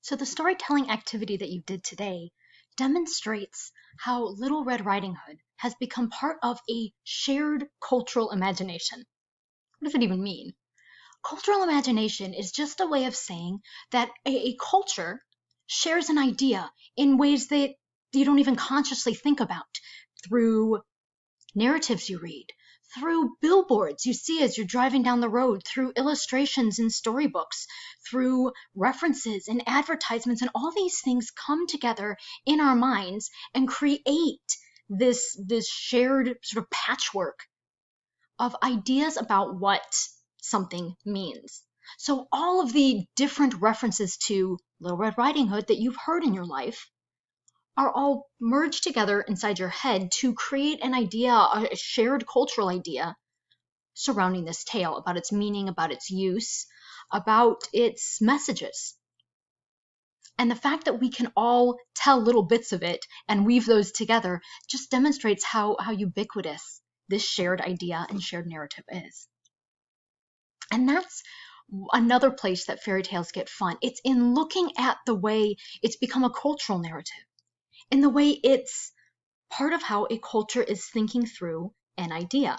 So the storytelling activity that you did today demonstrates how Little Red Riding Hood has become part of a shared cultural imagination. What does it even mean? Cultural imagination is just a way of saying that a culture shares an idea in ways that you don't even consciously think about, through narratives you read, through billboards you see as you're driving down the road, through illustrations in storybooks, through references and advertisements, and all these things come together in our minds and create this shared sort of patchwork of ideas about what something means. So all of the different references to Little Red Riding Hood that you've heard in your life are all merged together inside your head to create an idea, a shared cultural idea surrounding this tale, about its meaning, about its use, about its messages. And the fact that we can all tell little bits of it and weave those together just demonstrates how ubiquitous this shared idea and shared narrative is. And that's another place that fairy tales get fun. It's in looking at the way it's become a cultural narrative, in the way it's part of how a culture is thinking through an idea.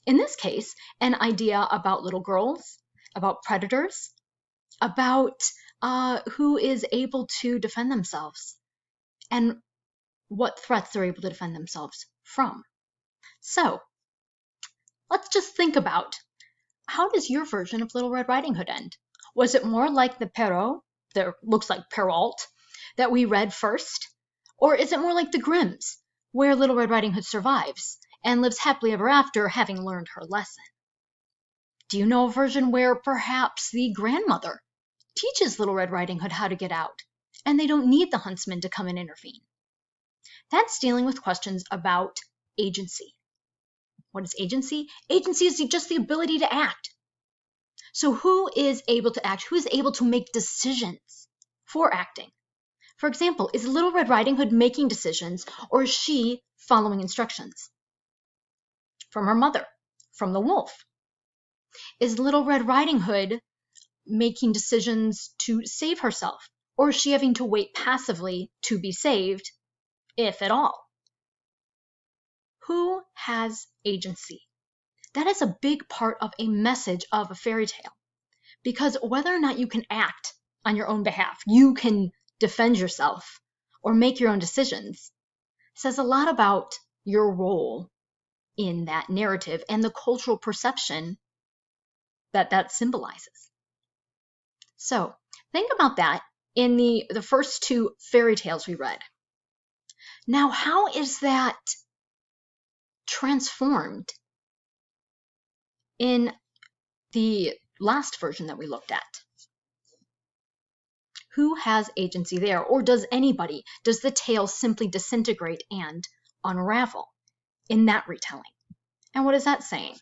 In this case, an idea about little girls, about predators, about who is able to defend themselves and what threats they're able to defend themselves from. So let's just think about, how does your version of Little Red Riding Hood end? Was it more like the Perrault, that looks like Perrault, that we read first? Or is it more like the Grimms, where Little Red Riding Hood survives and lives happily ever after, having learned her lesson? Do you know a version where perhaps the grandmother teaches Little Red Riding Hood how to get out, and they don't need the huntsman to come and intervene? That's dealing with questions about agency. What is agency? Agency is just the ability to act. So who is able to act? Who is able to make decisions for acting? For example, is Little Red Riding Hood making decisions, or is she following instructions from her mother, from the wolf? Is Little Red Riding Hood making decisions to save herself, or is she having to wait passively to be saved, if at all? Who has agency? That is a big part of a message of a fairy tale, because whether or not you can act on your own behalf, you can defend yourself or make your own decisions, says a lot about your role in that narrative and the cultural perception that that symbolizes. So think about that in the first two fairy tales we read. Now, how is that transformed in the last version that we looked at? Who has agency there? Or does anybody? Does the tale simply disintegrate and unravel in that retelling? And what is that saying?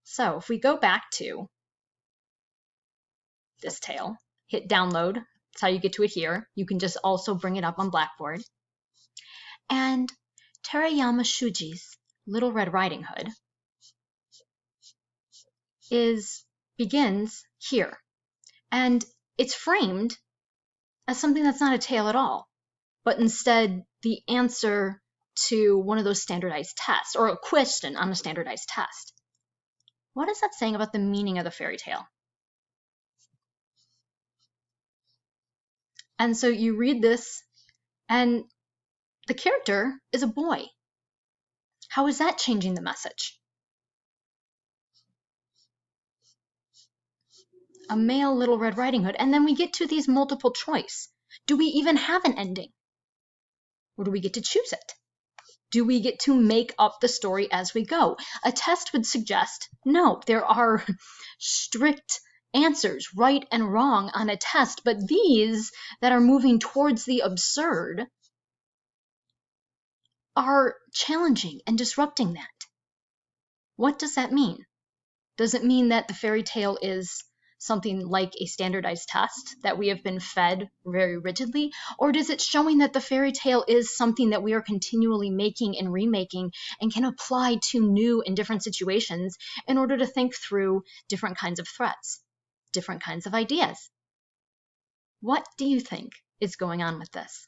So if we go back to this tale, hit download, that's how you get to it here. You can just also bring it up on Blackboard. And Terayama Shuji's Little Red Riding Hood begins here. And it's framed as something that's not a tale at all, but instead the answer to one of those standardized tests, or a question on a standardized test. What is that saying about the meaning of the fairy tale? And so you read this, and the character is a boy. How is that changing the message? A male Little Red Riding Hood. And then we get to these multiple choice. Do we even have an ending? Or do we get to choose it? Do we get to make up the story as we go? A test would suggest, no, there are strict answers, right and wrong, on a test, but these that are moving towards the absurd are challenging and disrupting that. What does that mean? Does it mean that the fairy tale is something like a standardized test that we have been fed very rigidly? Or is it showing that the fairy tale is something that we are continually making and remaking and can apply to new and different situations in order to think through different kinds of threats, different kinds of ideas? What do you think is going on with this?